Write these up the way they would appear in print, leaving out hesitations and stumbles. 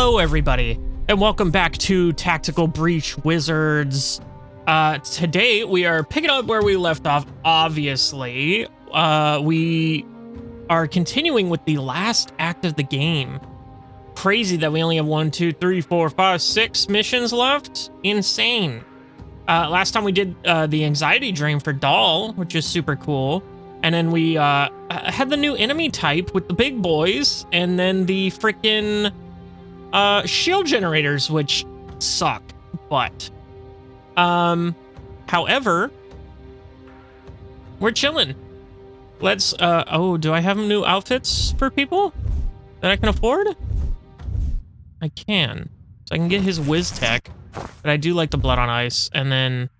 Hello, everybody, and welcome back to Tactical Breach Wizards. Today, we are picking up where we left off, obviously. We are continuing with the last act of the game. Crazy that we only have 1, 2, 3, 4, 5, 6 missions left. Insane. Last time we did the anxiety drain for Doll, which is super cool. And then we had the new enemy type with the big boys, and then the freaking shield generators, which suck. But however, we're chilling. Let's oh, do I have new outfits for people that I can afford? I can. So I can get his Whiz Tech, but I do like the Blood on Ice, and then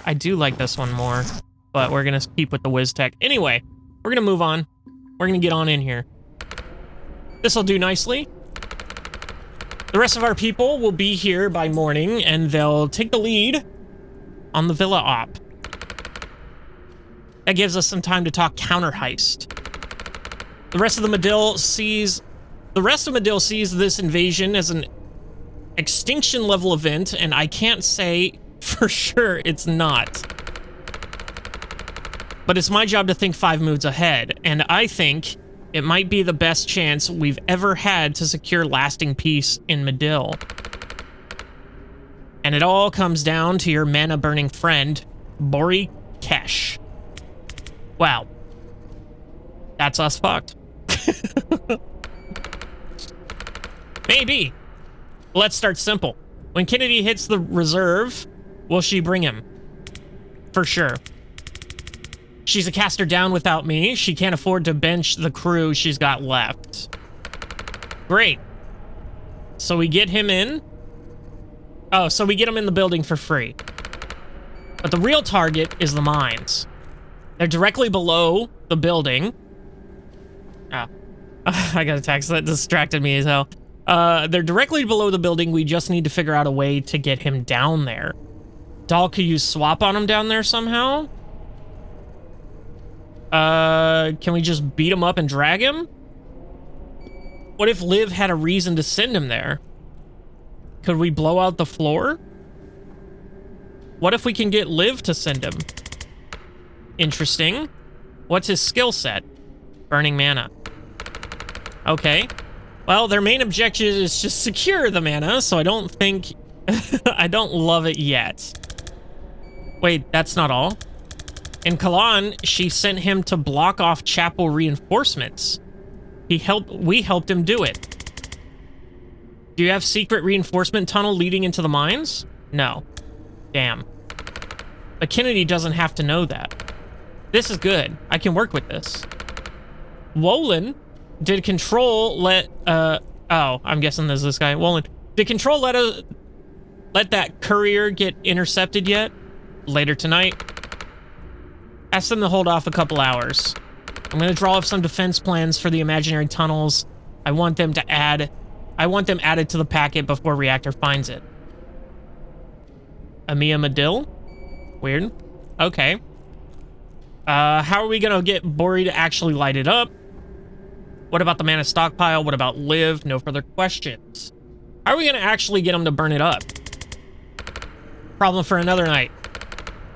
I do like this one more, but we're gonna keep with the Whiz Tech. Anyway, we're gonna move on. We're gonna get on in here. This'll do nicely. The rest of our people will be here by morning, and they'll take the lead on the Villa Op. That gives us some time to talk counter heist. The rest of Medill sees this invasion as an extinction level event, and I can't say for sure it's not. But it's my job to think 5 moves ahead, and I think it might be the best chance we've ever had to secure lasting peace in Medill. And it all comes down to your mana-burning friend, Bori Kesh. Wow. That's us fucked. Maybe. Let's start simple. When Kennedy hits the reserve, will she bring him? For sure. She's a caster down without me. She can't afford to bench the crew she's got left. Great. So we get him in. Oh, so we get him in the building for free. But the real target is the mines. They're directly below the building. Ah. I got a text that distracted me as hell. They're directly below the building. We just need to figure out a way to get him down there. Doll could use swap on him down there somehow. Can we just beat him up and drag him? What if Liv had a reason to send him there? Could we blow out the floor? What if we can get Liv to send him? Interesting. What's his skill set? Burning mana. Okay. Well, their main objective is just secure the mana, so I don't think... I don't love it yet. Wait, that's not all. In Kalan, she sent him to block off chapel reinforcements. We helped him do it. Do you have secret reinforcement tunnel leading into the mines? No. Damn. But Kennedy doesn't have to know that. This is good. I can work with this. Wolin, did Control let, oh, I'm guessing there's this guy. Wolin, did Control let that courier get intercepted yet? Later tonight. Ask them to hold off a couple hours. I'm gonna draw up some defense plans for the imaginary tunnels. I want them added to the packet before Reactor finds it. Amia Medill? Weird. Okay. How are we gonna get Bori to actually light it up? What about the mana stockpile? What about Liv? No further questions. How are we gonna actually get him to burn it up? Problem for another night.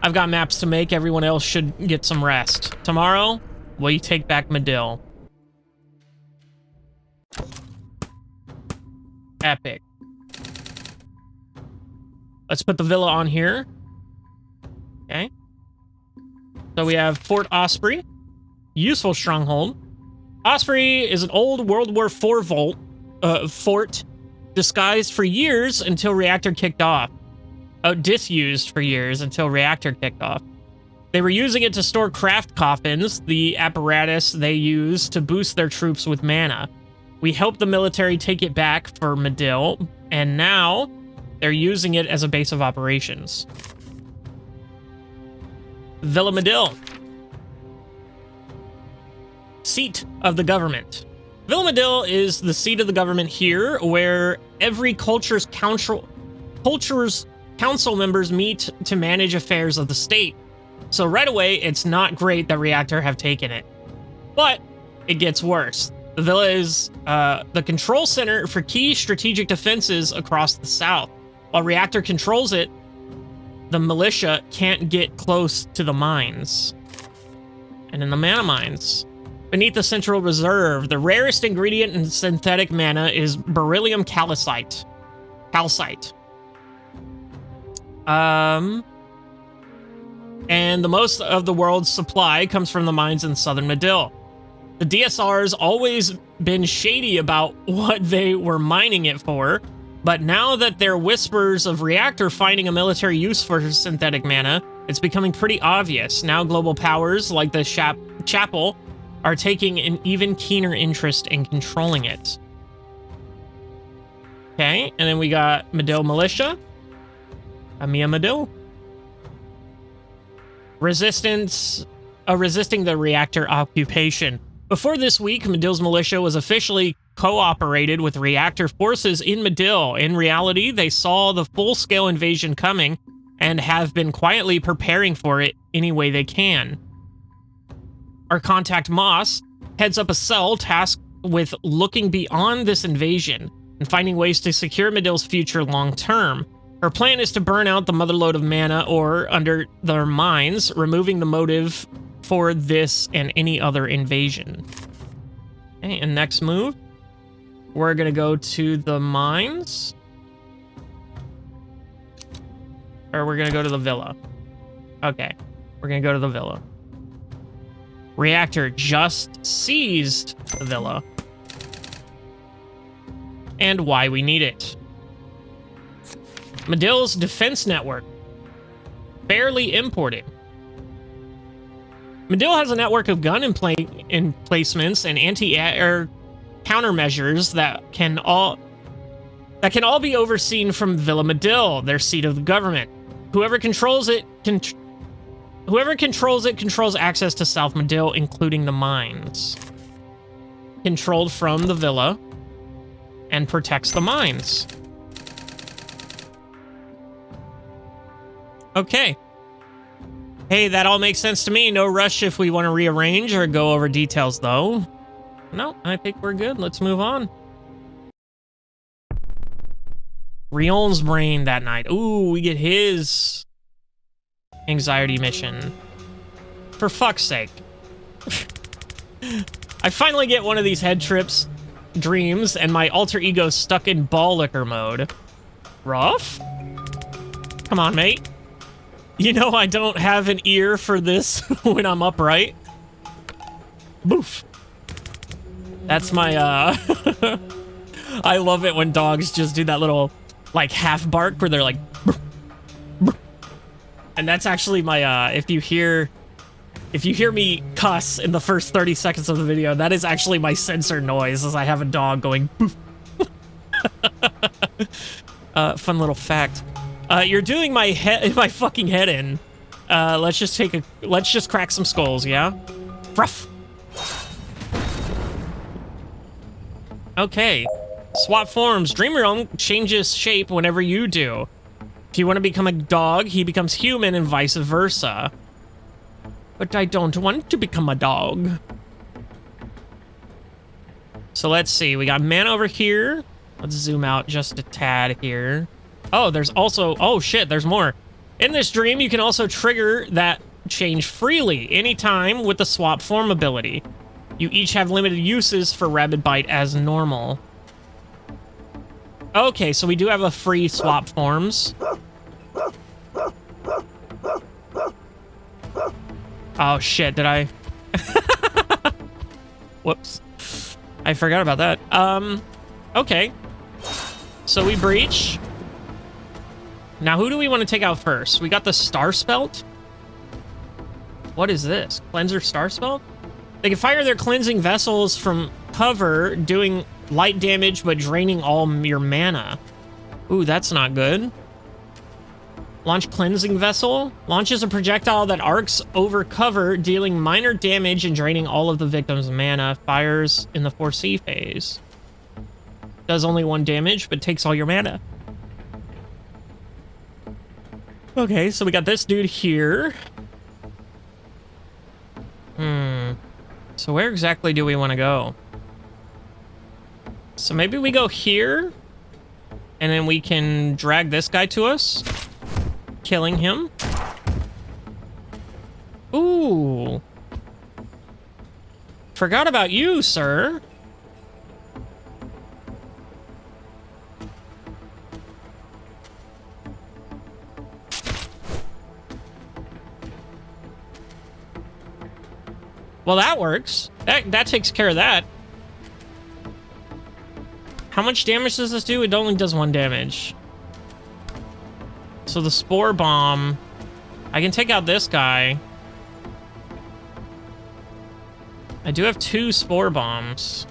I've got maps to make. Everyone else should get some rest. Tomorrow, we take back Medill. Epic. Let's put the villa on here. Okay. So we have Fort Osprey. Useful stronghold. Osprey is an old World War IV fort disguised for years until Reactor kicked off. Oh, disused for years until Reactor kicked off. They were using it to store craft coffins, the apparatus they use to boost their troops with mana. We helped the military take it back for Medill, and now they're using it as a base of operations. Villa Medill. Seat of the government. Villa Medill is the seat of the government here, where every culture's council members meet to manage affairs of the state. So right away, it's not great that Reactor have taken it. But it gets worse. The villa is the control center for key strategic defenses across the south. While Reactor controls it, the militia can't get close to the mines. And in the mana mines, beneath the central reserve, the rarest ingredient in synthetic mana is beryllium calcite. And the most of the world's supply comes from the mines in southern Medill. The DSR's always been shady about what they were mining it for, but now that there are whispers of Reactor finding a military use for synthetic mana, it's becoming pretty obvious. Now global powers like the Chapel are taking an even keener interest in controlling it. Okay, and then we got Medill Militia. Amia Medill. Resisting the Reactor occupation. Before this week, Medill's militia was officially cooperated with Reactor forces in Medill. In reality, they saw the full-scale invasion coming and have been quietly preparing for it any way they can. Our contact Moss heads up a cell tasked with looking beyond this invasion and finding ways to secure Medill's future long-term. Her plan is to burn out the motherlode of mana ore under their mines, removing the motive for this and any other invasion. Okay, and next move, we're gonna go to the mines. Or we're gonna go to the villa. Okay, we're gonna go to the villa. Reactor just seized the villa. And why we need it. Medill's defense network. Barely imported. Medill has a network of gun emplacements and anti-air countermeasures that can all be overseen from Villa Medill, their seat of the government. Whoever controls it controls access to South Medill, including the mines. Controlled from the villa and protects the mines. Okay. Hey, that all makes sense to me. No rush if we want to rearrange or go over details, though. No, I think we're good. Let's move on. Rion's brain that night. Ooh, we get his anxiety mission. For fuck's sake. I finally get one of these head trips dreams, and my alter ego's stuck in ball licker mode. Rough? Come on, mate. You know I don't have an ear for this when I'm upright. Boof. That's my, I love it when dogs just do that little, like, half bark where they're like... And that's actually my, if you hear me cuss in the first 30 seconds of the video, that is actually my sensor noise as I have a dog going boof. Fun little fact. You're doing my fucking head in. Let's just crack some skulls, yeah? Ruff. Okay. Swap forms. Dream Realm changes shape whenever you do. If you want to become a dog, he becomes human and vice versa. But I don't want to become a dog. So let's see. We got man over here. Let's zoom out just a tad here. Oh, there's also... Oh, shit, there's more. In this dream, you can also trigger that change freely, anytime with the swap form ability. You each have limited uses for Rabid Bite as normal. Okay, so we do have a free swap forms. Oh, shit, did I... Whoops. I forgot about that. Okay. So we breach. Now, who do we want to take out first? We got the Star Spelt. What is this? Cleanser Star Spelt? They can fire their cleansing vessels from cover, doing light damage, but draining all your mana. Ooh, that's not good. Launch Cleansing Vessel. Launches a projectile that arcs over cover, dealing minor damage and draining all of the victim's mana. Fires in the 4C phase. Does only 1 damage, but takes all your mana. Okay, so we got this dude here. So So where exactly do we want to go? So maybe we go here, and then we can drag this guy to us, killing him. Ooh. Forgot about you, sir. Well, that works. That takes care of that. How much damage does this do? It only does 1 damage. So the spore bomb, I can take out this guy. I do have 2 spore bombs.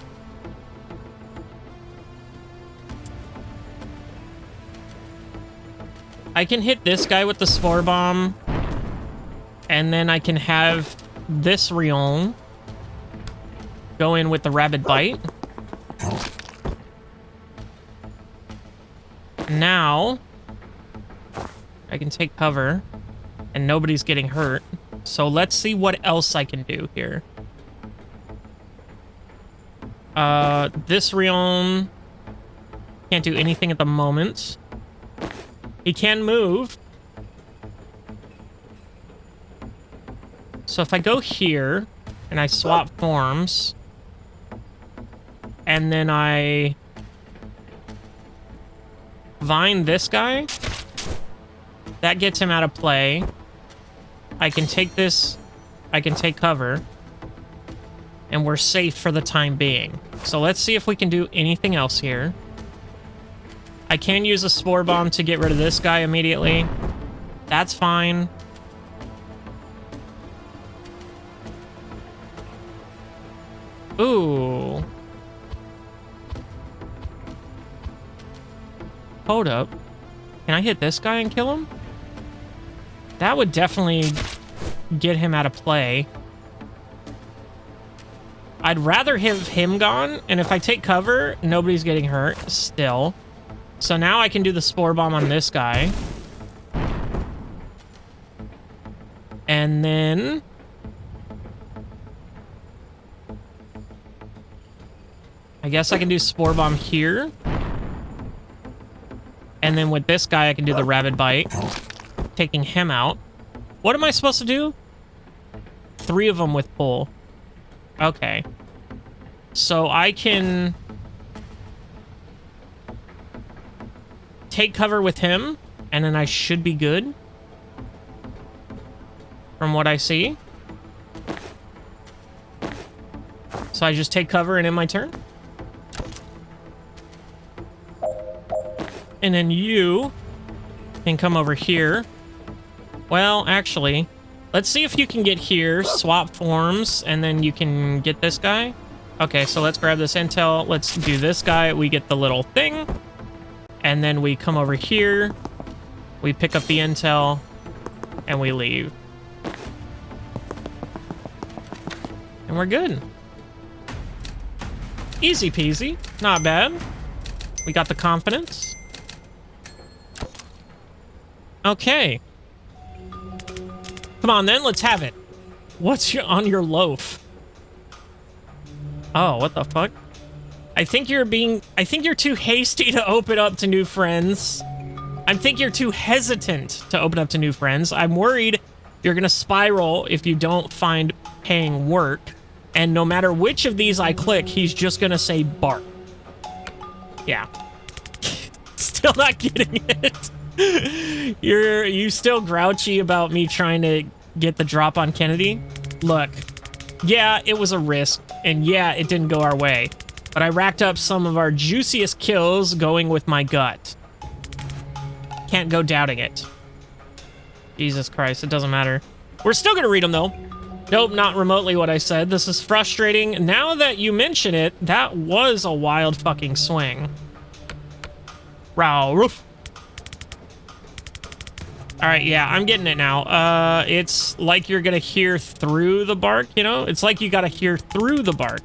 I can hit this guy with the spore bomb, and then I can have this Rion go in with the rabid bite. Now I can take cover and nobody's getting hurt. So let's see what else I can do here. This Rion can't do anything at the moment. He can move. So if I go here and I swap forms, and then I vine this guy, that gets him out of play. I can take this, I can take cover, and we're safe for the time being. So let's see if we can do anything else here. I can use a spore bomb to get rid of this guy immediately. That's fine. Ooh. Hold up. Can I hit this guy and kill him? That would definitely get him out of play. I'd rather have him gone, and if I take cover, nobody's getting hurt still. So now I can do the spore bomb on this guy. And then I guess I can do spore bomb here. And then with this guy, I can do the rabid bite, taking him out. What am I supposed to do? 3 of them with pull. Okay. So I can take cover with him, and then I should be good. From what I see. So I just take cover and end my turn. And then you can come over here. Well, actually, let's see if you can get here, swap forms, and then you can get this guy. Okay, so let's grab this intel. Let's do this guy. We get the little thing. And then we come over here. We pick up the intel, and we leave. And we're good. Easy peasy. Not bad. We got the confidence. Okay. Come on then, let's have it. What's on your loaf? Oh, what the fuck? I think you're too hasty to open up to new friends. I think you're too hesitant to open up to new friends. I'm worried you're gonna spiral if you don't find paying work. And no matter which of these I click, he's just gonna say bark. Yeah. Still not getting it. You still grouchy about me trying to get the drop on Kennedy? Look, yeah, it was a risk, and yeah, it didn't go our way. But I racked up some of our juiciest kills going with my gut. Can't go doubting it. Jesus Christ, it doesn't matter. We're still gonna read them, though. Nope, not remotely what I said. This is frustrating. Now that you mention it, that was a wild fucking swing. Row, roof. All right, yeah, I'm getting it now. It's like you're gonna hear through the bark, you know? It's like you gotta hear through the bark.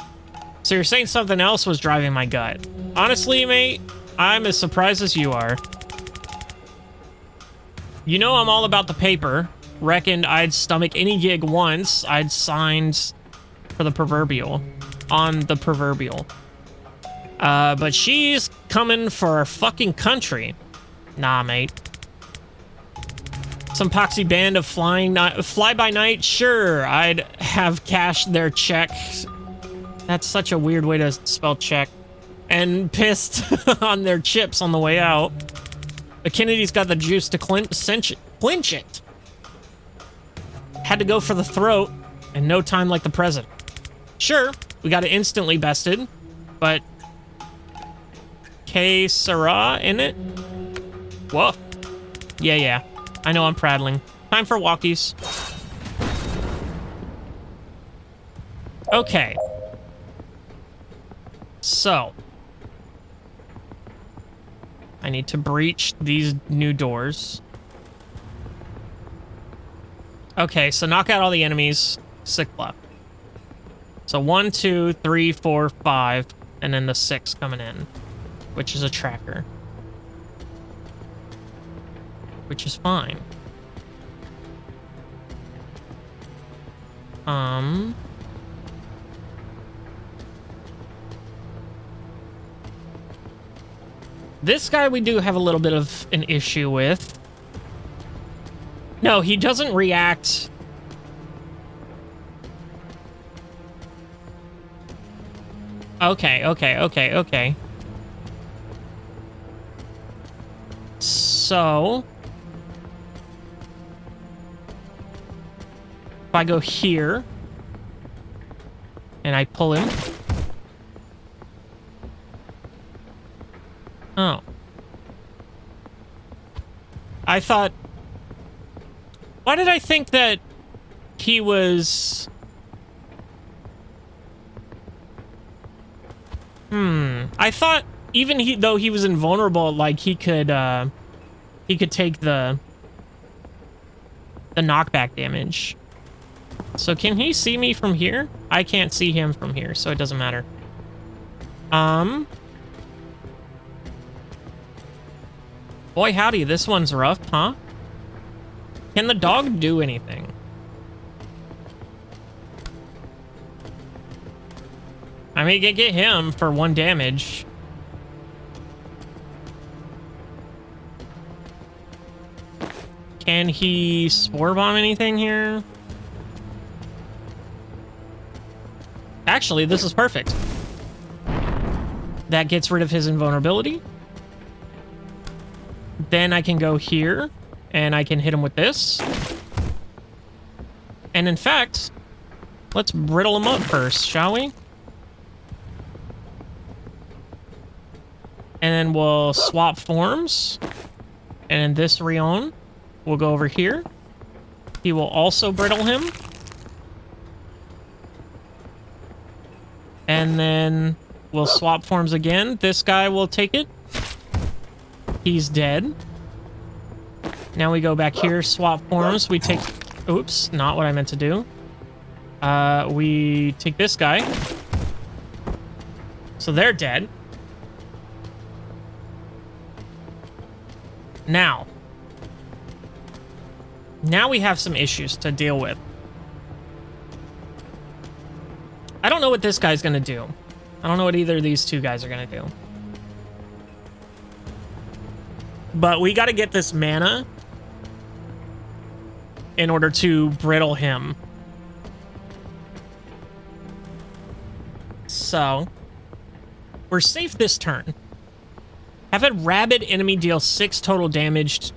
So you're saying something else was driving my gut. Honestly, mate, I'm as surprised as you are. You know I'm all about the paper. Reckoned I'd stomach any gig once I'd signed for the proverbial. On the proverbial. But she's coming for our fucking country. Nah, mate. Some poxy band of fly-by-night? Sure, I'd have cashed their check. That's such a weird way to spell check. And pissed on their chips on the way out. But Kennedy's got the juice to clinch it. Had to go for the throat, and no time like the president. Sure, we got it instantly bested, but K Sarah in it? Whoa. Yeah. I know I'm prattling. Time for walkies. Okay. So. I need to breach these new doors. Okay, so knock out all the enemies. 6 left. So 1, 2, 3, 4, 5, and then the 6 coming in, which is a tracker. Which is fine. This guy we do have a little bit of an issue with. No, he doesn't react. Okay. So, if I go here and I pull him. Oh. I thought... Why did I think that he was... I thought even though he was invulnerable, like he could take the knockback damage. So can he see me from here? I can't see him from here, so it doesn't matter. Boy, howdy, this one's rough, huh? Can the dog do anything? I mean, get him for 1 damage. Can he spore bomb anything here? Actually, this is perfect. That gets rid of his invulnerability. Then I can go here, and I can hit him with this. And in fact, let's brittle him up first, shall we? And then we'll swap forms. And in this Rion, we'll go over here. He will also brittle him. And then we'll swap forms again. This guy will take it. He's dead. Now we go back here, swap forms. We take... Oops, not what I meant to do. We take this guy. So they're dead. Now we have some issues to deal with. I don't know what this guy's gonna do. I don't know what either of these two guys are gonna do. But we gotta get this mana in order to brittle him. So, we're safe this turn. Have a rabid enemy deal 6 total damage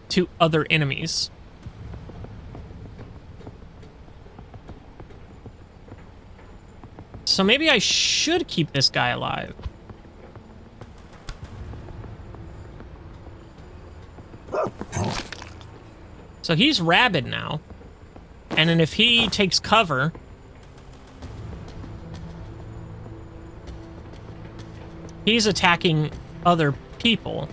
to other enemies. So maybe I should keep this guy alive. So he's rabid now. And then if he takes cover... he's attacking other people.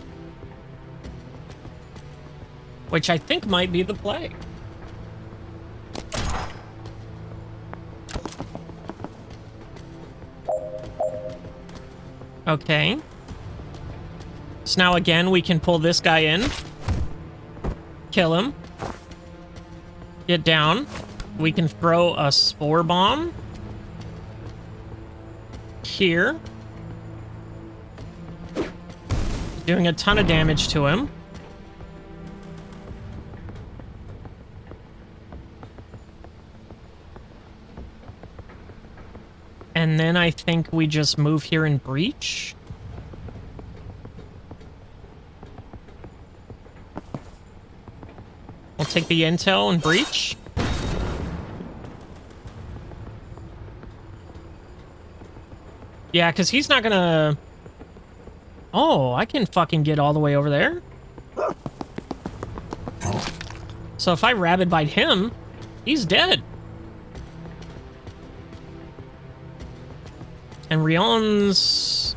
Which I think might be the play. Okay. So now again, we can pull this guy in. Kill him. Get down. We can throw a spore bomb. here. Doing a ton of damage to him. And then I think we just move here and breach. We'll take the intel and breach. Yeah, because he's not gonna... Oh, I can fucking get all the way over there. So if I rabid bite him, he's dead. And Rion's...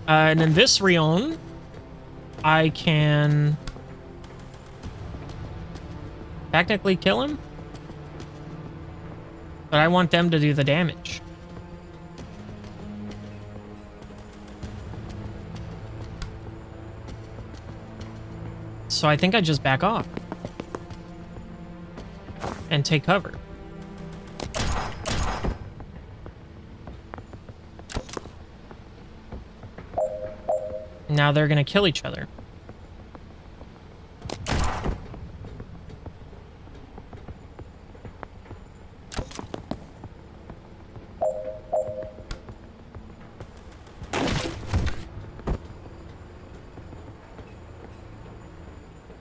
and then this Rion, I can... technically kill him. But I want them to do the damage. So I think I just back off. And take cover. Now they're gonna kill each other.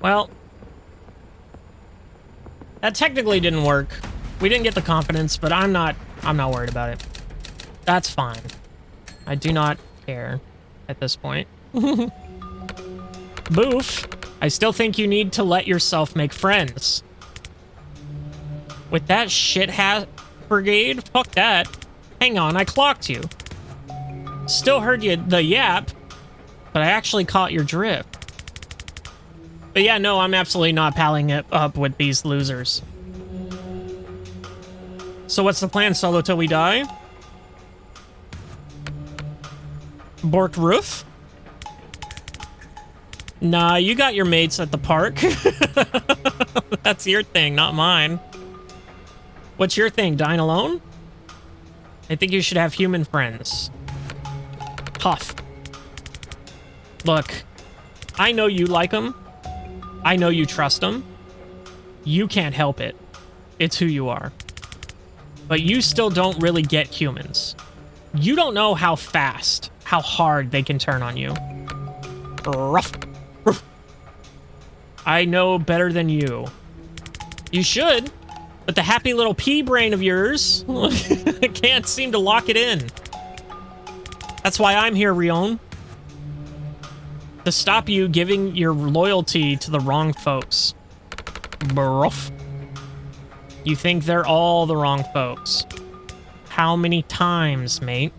Well, that technically didn't work. We didn't get the confidence, but I'm not worried about it. That's fine. I do not care at this point. Boof, I still think you need to let yourself make friends. With that shit hat brigade, fuck that. Hang on, I clocked you. Still heard you the yap, but I actually caught your drift. But yeah, no, I'm absolutely not palling it up with these losers. So what's the plan, Solo, till we die? Borked roof? Nah, you got your mates at the park. That's your thing, not mine. What's your thing, dying alone? I think you should have human friends. Puff. Look, I know you like them. I know you trust them. You can't help it. It's who you are. But you still don't really get humans. You don't know how fast, how hard they can turn on you. Ruff. Ruff. I know better than you. You should, but the happy little pea brain of yours can't seem to lock it in. That's why I'm here, Rion. To stop you giving your loyalty to the wrong folks. Bruff. You think they're all the wrong folks. How many times, mate?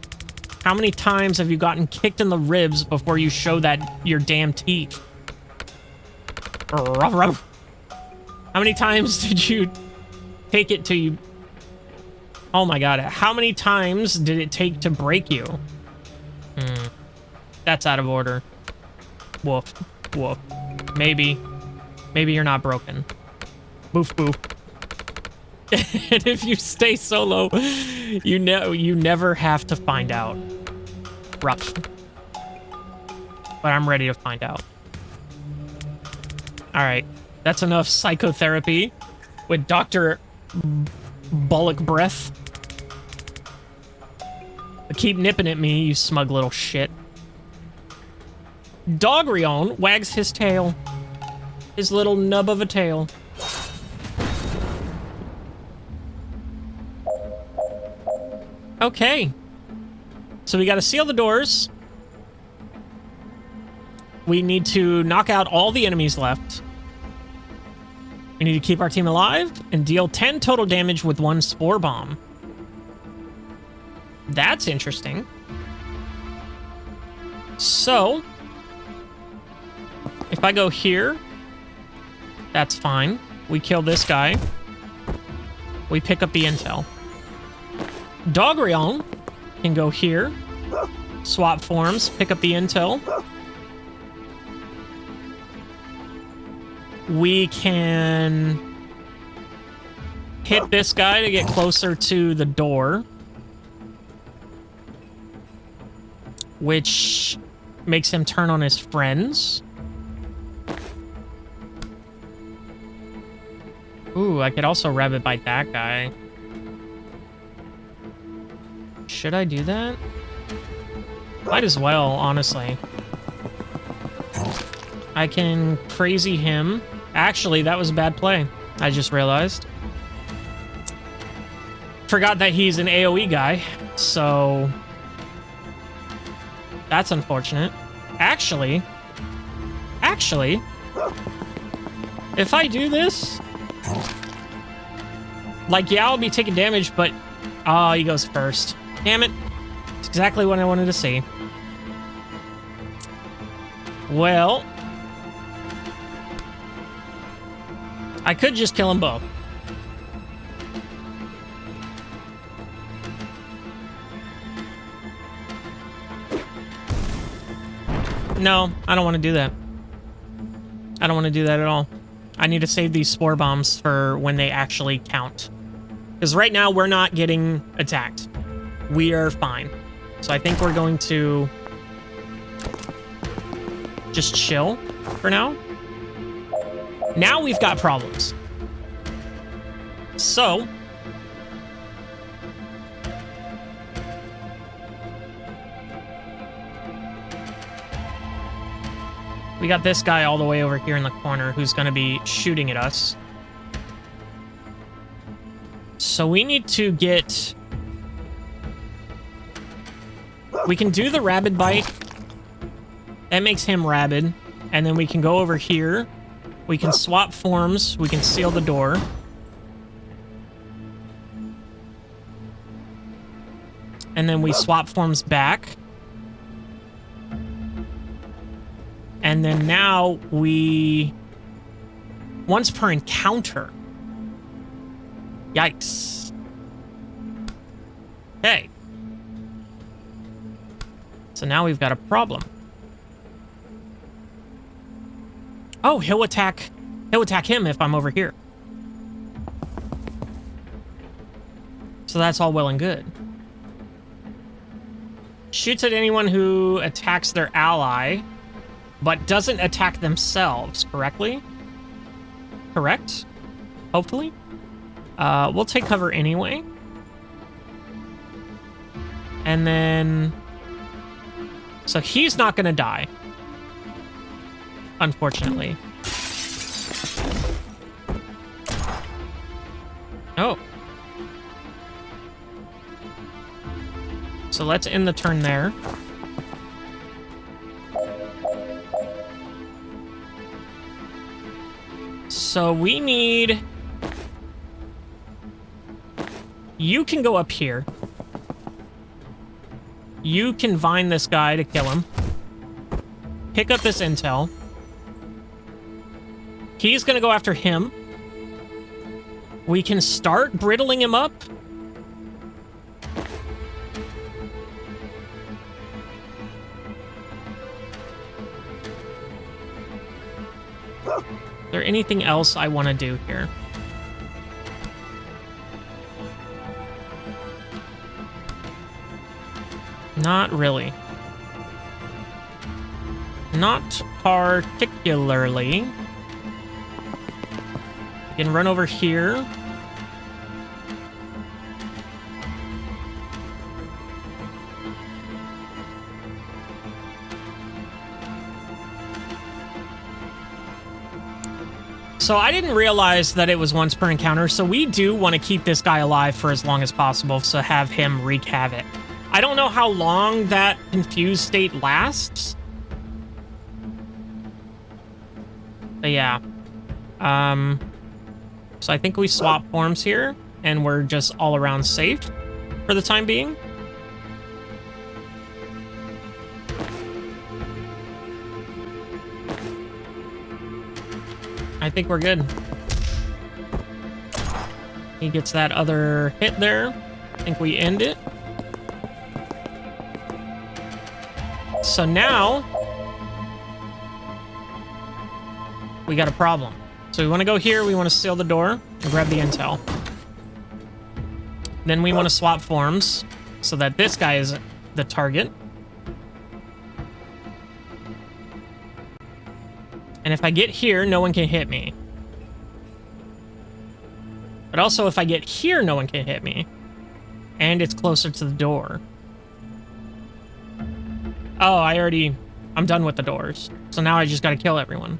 How many times have you gotten kicked in the ribs before you show that your damn teeth? Ruff, ruff. How many times did you take it to you? Oh my god, how many times did it take to break you? That's out of order. Woof. Woof. Maybe you're not broken. Boof, boof. And if you stay solo, you never have to find out. Rough. But I'm ready to find out. Alright. That's enough psychotherapy with Dr. Bullock Breath. But keep nipping at me, you smug little shit. Dogrion wags his tail. His little nub of a tail. Okay. So we gotta seal the doors. We need to knock out all the enemies left. We need to keep our team alive and deal 10 total damage with 1 spore bomb. That's interesting. So, if I go here, that's fine. We kill this guy. We pick up the intel. Dogrion can go here. Swap forms, pick up the intel. We can hit this guy to get closer to the door, which makes him turn on his friends. Ooh, I could also rabbit bite that guy. Should I do that? Might as well, honestly. I can crazy him. Actually, that was a bad play. I just realized. Forgot that he's an AoE guy, so that's unfortunate. Actually, if I do this, like, yeah, I'll be taking damage, but oh, he goes first. Damn it. It's exactly what I wanted to see. Well, I could just kill them both. No, I don't want to do that. I don't want to do that at all. I need to save these spore bombs for when they actually count. Because right now, we're not getting attacked. We are fine. So I think we're going to just chill for now. Now we've got problems. So we got this guy all the way over here in the corner who's going to be shooting at us. So we need to get... We can do the rabid bite. That makes him rabid. And then we can go over here. We can swap forms. We can seal the door. And then we swap forms back. And then now we... Once per encounter. Yikes. Okay. So now we've got a problem. Oh, he'll attack him if I'm over here. So that's all well and good. Shoots at anyone who attacks their ally, but doesn't attack themselves, correctly? Correct? Hopefully. We'll take cover anyway. And then... So he's not going to die. Unfortunately. Oh. So let's end the turn there. So we need... You can go up here. You can vine this guy to kill him. Pick up this intel. He's gonna go after him. We can start brittling him up. Is there anything else I want to do here? Not really. Not particularly. We can run over here. So I didn't realize that it was once per encounter, so we do want to keep this guy alive for as long as possible, so have him wreak havoc. I don't know how long that confused state lasts. But yeah. So I think we swap forms here, and we're just all around safe for the time being. I think we're good. He gets that other hit there. I think we end it. So now we got a problem. So we want to go here. We want to seal the door and grab the intel. Then we want to swap forms so that this guy is the target. And if I get here, no one can hit me. But also, if I get here, no one can hit me. And it's closer to the door. Oh, I'm done with the doors. So now I just gotta kill everyone.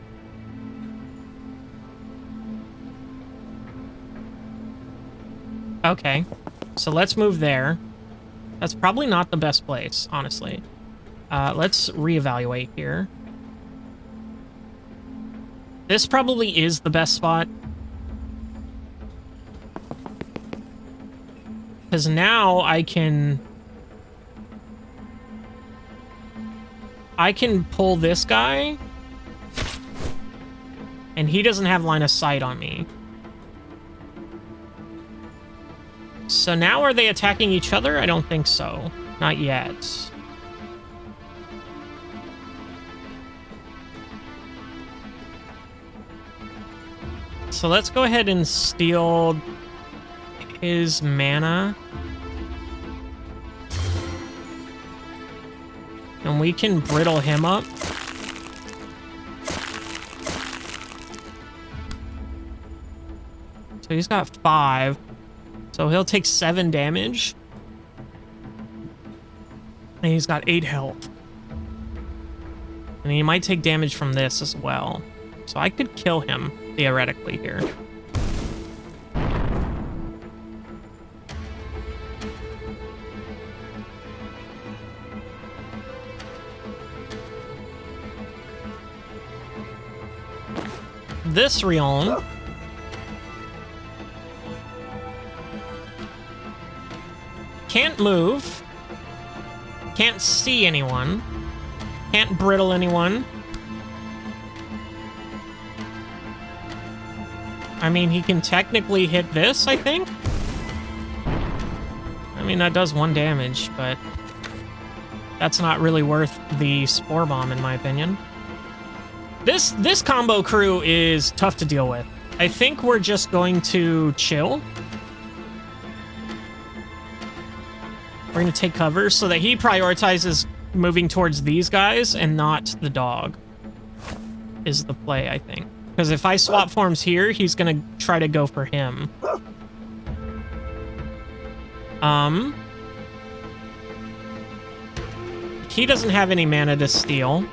Okay. So let's move there. That's probably not the best place, honestly. Let's reevaluate here. This probably is the best spot. Because now I can pull this guy. And he doesn't have line of sight on me. So now are they attacking each other? I don't think so. Not yet. So let's go ahead and steal his mana. And we can brittle him up. So he's got 5. So he'll take 7 damage. And he's got 8 health. And he might take damage from this as well. So I could kill him, theoretically, here. This realm... can't move. Can't see anyone. Can't brittle anyone. I mean, he can technically hit this, I think. I mean, that does 1 damage, but that's not really worth the Spore Bomb, in my opinion. This combo crew is tough to deal with. I think we're just going to chill. We're going to take cover so that he prioritizes moving towards these guys and not the dog. Is the play, I think. Because if I swap forms here, he's going to try to go for him. He doesn't have any mana to steal.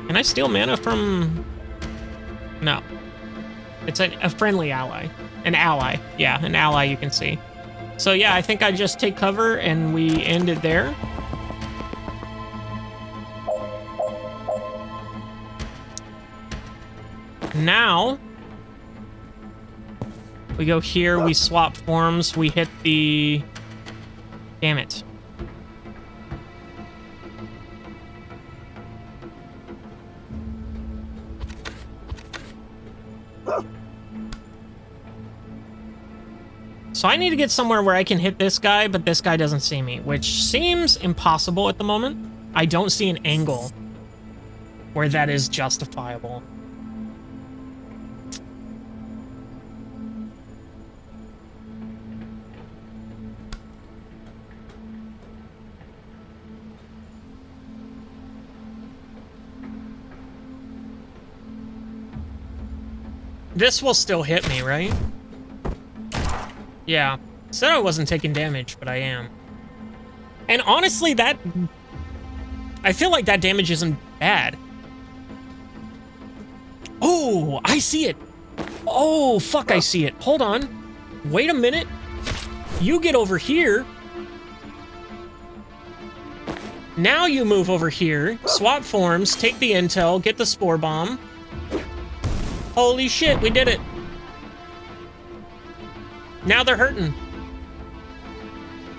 Can I steal mana from... No. It's a friendly ally. An ally. Yeah, an ally you can see. So yeah, I think I just take cover and we end it there. Now, we go here, we swap forms, we hit the... Damn it. So I need to get somewhere where I can hit this guy, but this guy doesn't see me, which seems impossible at the moment. I don't see an angle where that is justifiable. This will still hit me, right? Yeah. Said I wasn't taking damage, but I am. And honestly, that... I feel like that damage isn't bad. Oh, I see it. Oh, fuck, I see it. Hold on. Wait a minute. You get over here. Now you move over here, swap forms, take the intel, get the Spore Bomb. Holy shit, we did it. Now they're hurting.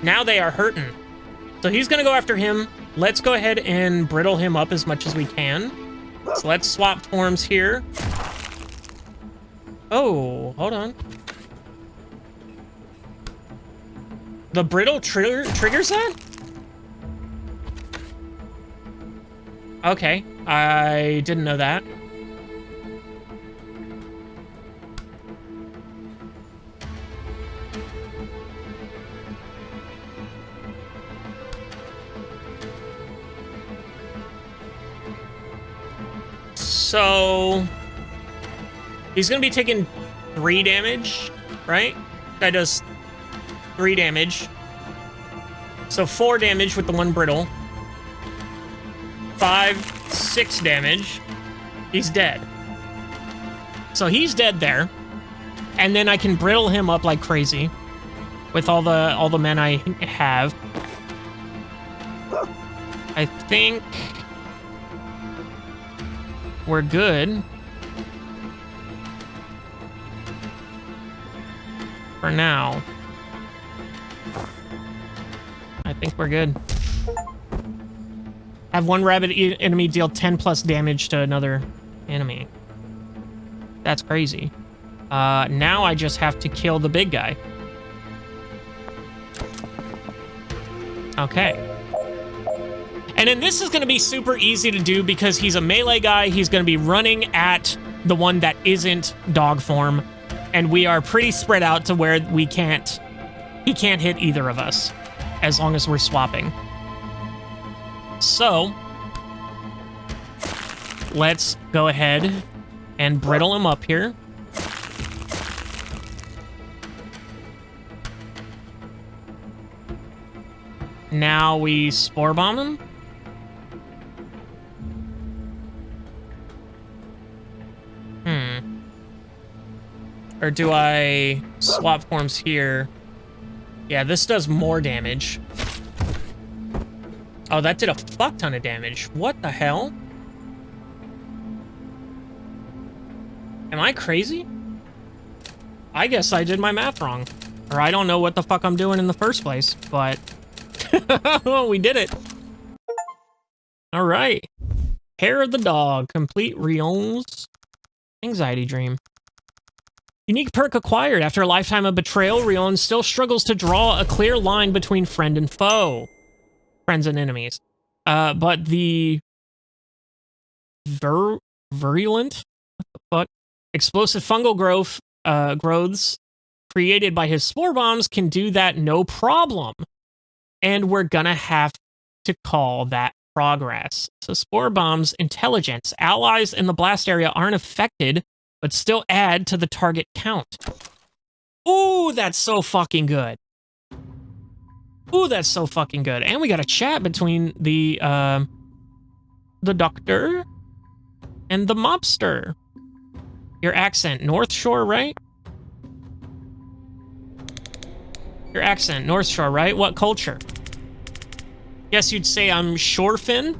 Now they are hurting. So he's gonna go after him. Let's go ahead and brittle him up as much as we can. So let's swap forms here. Oh, hold on. The brittle triggers that? Okay, I didn't know that. So he's gonna be taking 3 damage, right? Guy does 3 damage. So 4 damage with the 1 brittle. 5, 6 damage. He's dead. So he's dead there. And then I can brittle him up like crazy with all the men I have. I think we're good for now. I think we're good. Have 1 rabid enemy deal 10 plus damage to another enemy. That's crazy. Now I just have to kill the big guy. Okay. And then this is going to be super easy to do because he's a melee guy. He's going to be running at the one that isn't dog form. And we are pretty spread out to where he can't hit either of us as long as we're swapping. So let's go ahead and brittle him up here. Now we spore bomb him. Or do I swap forms here? Yeah, this does more damage. Oh, that did a fuck ton of damage. What the hell? Am I crazy? I guess I did my math wrong. Or I don't know what the fuck I'm doing in the first place, but... we did it. All right. Hair of the dog. Complete Rion's anxiety dream. Unique perk acquired. After a lifetime of betrayal, Rion still struggles to draw a clear line between friend and foe. Friends and enemies. But the virulent, what the fuck? Explosive fungal growths created by his spore bombs can do that no problem. And we're gonna have to call that progress. So spore bombs intelligence. Allies in the blast area aren't affected, but still add to the target count. Ooh, that's so fucking good. Ooh, that's so fucking good. And we got a chat between the doctor and the mobster. Your accent, North Shore, right? Your accent, North Shore, right? What culture? Guess you'd say I'm Shorefin.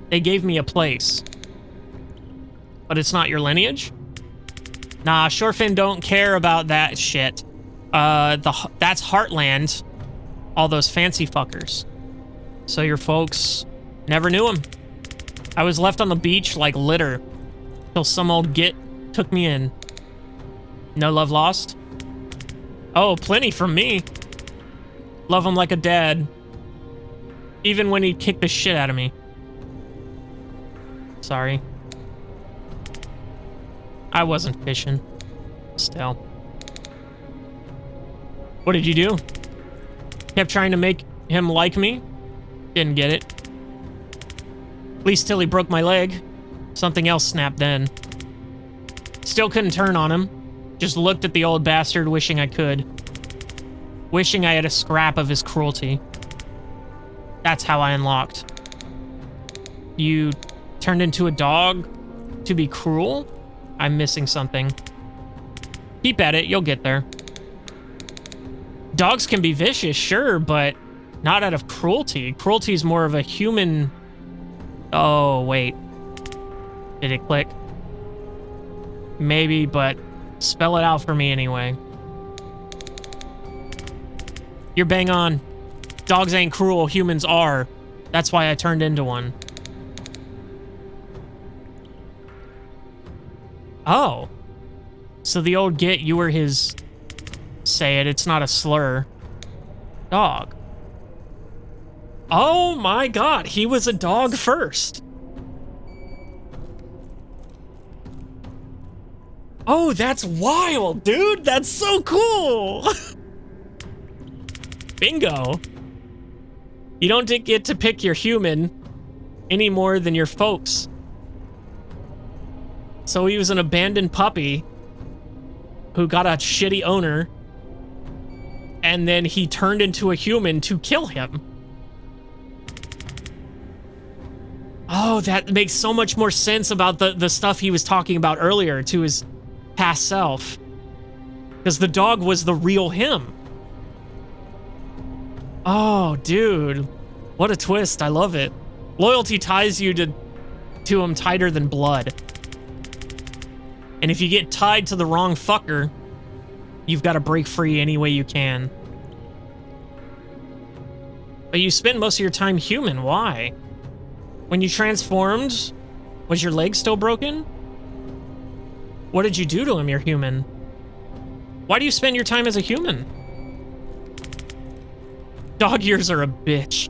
They gave me a place. But it's not your lineage? Nah, Shorefin don't care about that shit. That's Heartland. All those fancy fuckers. So your folks never knew him. I was left on the beach like litter. Till some old git took me in. No love lost? Oh, plenty from me. Love him like a dad. Even when he'd kick the shit out of me. Sorry. I wasn't fishing. Still. What did you do? Kept trying to make him like me. Didn't get it. At least till he broke my leg. Something else snapped then. Still couldn't turn on him. Just looked at the old bastard wishing I could. Wishing I had a scrap of his cruelty. That's how I unlocked. You turned into a dog to be cruel? I'm missing something. Keep at it, you'll get there. Dogs can be vicious, sure, but not out of cruelty. Cruelty is more of a human... Oh, wait. Did it click? Maybe, but spell it out for me anyway. You're bang on. Dogs ain't cruel, humans are. That's why I turned into one. Oh. So the old git, you were his... Say it, it's not a slur. Dog. Oh my god, he was a dog first. Oh, that's wild, dude. That's so cool. Bingo. You don't get to pick your human any more than your folks. So he was an abandoned puppy who got a shitty owner, and then he turned into a human to kill him. Oh, that makes so much more sense about the stuff he was talking about earlier to his past self. Because the dog was the real him. Oh, dude. What a twist. I love it. Loyalty ties you to him tighter than blood. And if you get tied to the wrong fucker, you've got to break free any way you can. But you spend most of your time human. Why? When you transformed, was your leg still broken? What did you do to him, your human? Why do you spend your time as a human? Dog ears are a bitch.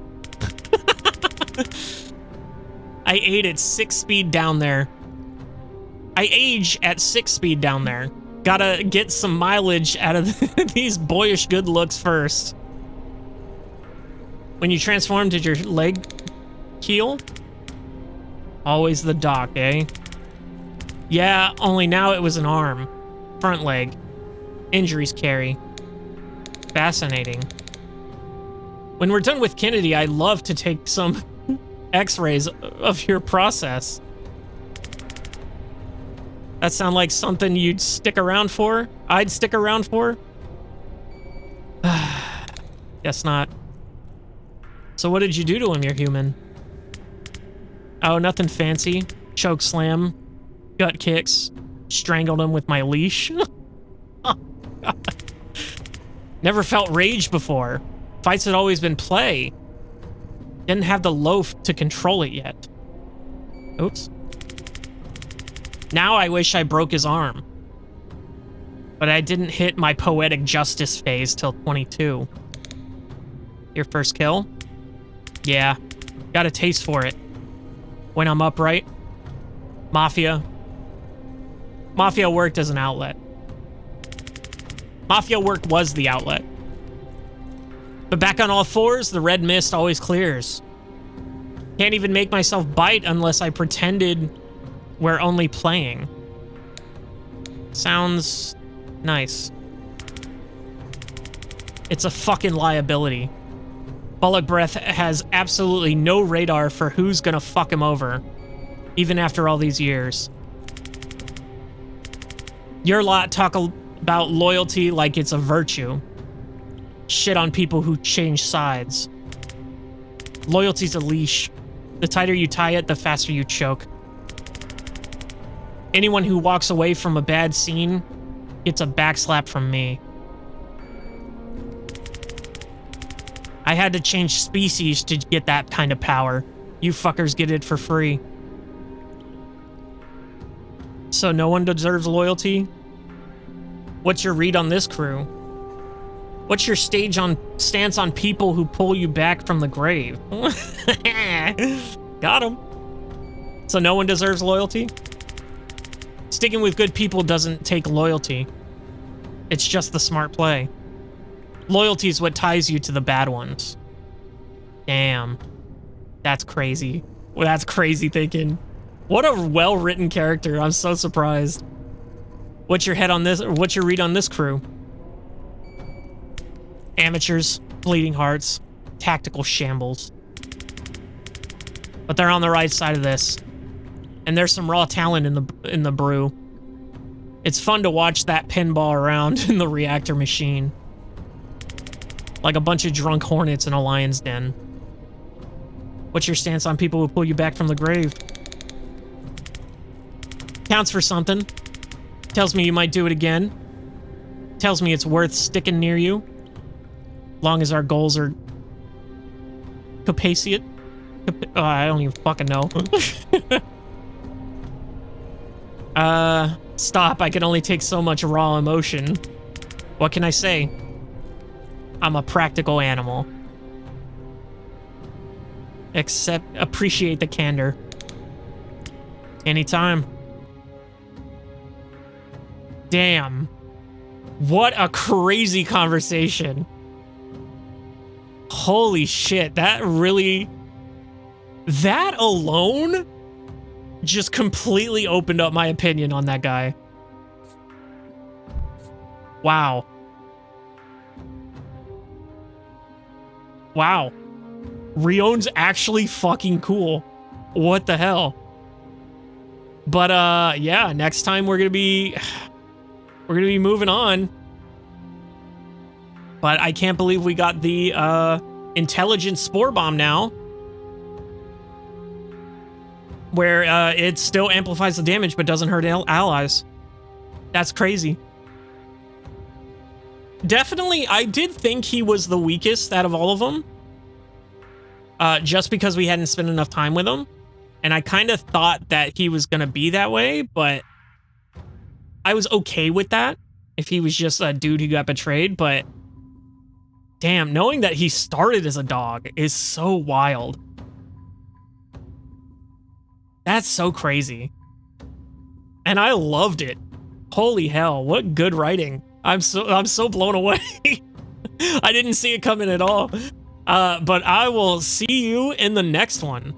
I ate at 6 speed down there. I age at 6 speed down there. Gotta get some mileage out of these boyish good looks first. When you transformed, did your leg heal? Always the doc, eh? Yeah, only now it was an arm. Front leg. Injuries carry. Fascinating. When we're done with Kennedy, I'd love to take some x-rays of your process. That sound like something you'd stick around for? I'd stick around for? Guess not. So what did you do to him, your human? Oh, nothing fancy. Choke slam. Gut kicks. Strangled him with my leash. Oh, God. Never felt rage before. Fights had always been play. Didn't have the loaf to control it yet. Oops. Now I wish I broke his arm. But I didn't hit my poetic justice phase till 22. Your first kill? Yeah. Got a taste for it. When I'm upright. Mafia. Mafia worked as an outlet. Mafia work was the outlet. But back on all fours, the red mist always clears. Can't even make myself bite unless I pretended we're only playing. Sounds nice. It's a fucking liability. Bullock Breath has absolutely no radar for who's gonna fuck him over, even after all these years. Your lot talk about loyalty like it's a virtue. Shit on people who change sides. Loyalty's a leash. The tighter you tie it, the faster you choke. Anyone who walks away from a bad scene gets a backslap from me. I had to change species to get that kind of power. You fuckers get it for free. So no one deserves loyalty? What's your read on this crew? What's your stance on people who pull you back from the grave? Got him. So no one deserves loyalty? Sticking with good people doesn't take loyalty. It's just the smart play. Loyalty is what ties you to the bad ones. Damn. That's crazy. Well, that's crazy thinking. What a well-written character. I'm so surprised. What's your head on this, or what's your read on this crew? Amateurs, bleeding hearts, tactical shambles. But they're on the right side of this. And there's some raw talent in the brew. It's fun to watch that pinball around in the reactor machine. Like a bunch of drunk hornets in a lion's den. What's your stance on people who pull you back from the grave? Counts for something. Tells me you might do it again. Tells me it's worth sticking near you. Long as our goals are capaciate. Oh, I don't even fucking know. Stop. I can only take so much raw emotion. What can I say? I'm a practical animal. Appreciate the candor. Anytime. Damn. What a crazy conversation. Holy shit. That alone just completely opened up my opinion on that guy. Wow. Wow. Rion's actually fucking cool. What the hell? But yeah, next time we're gonna be moving on. But I can't believe we got the intelligent spore bomb now, where it still amplifies the damage but doesn't hurt allies. That's crazy. Definitely, I did think he was the weakest out of all of them, just because we hadn't spent enough time with him. And I kind of thought that he was going to be that way, but I was okay with that if he was just a dude who got betrayed. But damn, knowing that he started as a dog is so wild. That's so crazy. And I loved it. Holy hell, what good writing. I'm so blown away. I didn't see it coming at all. But I will see you in the next one.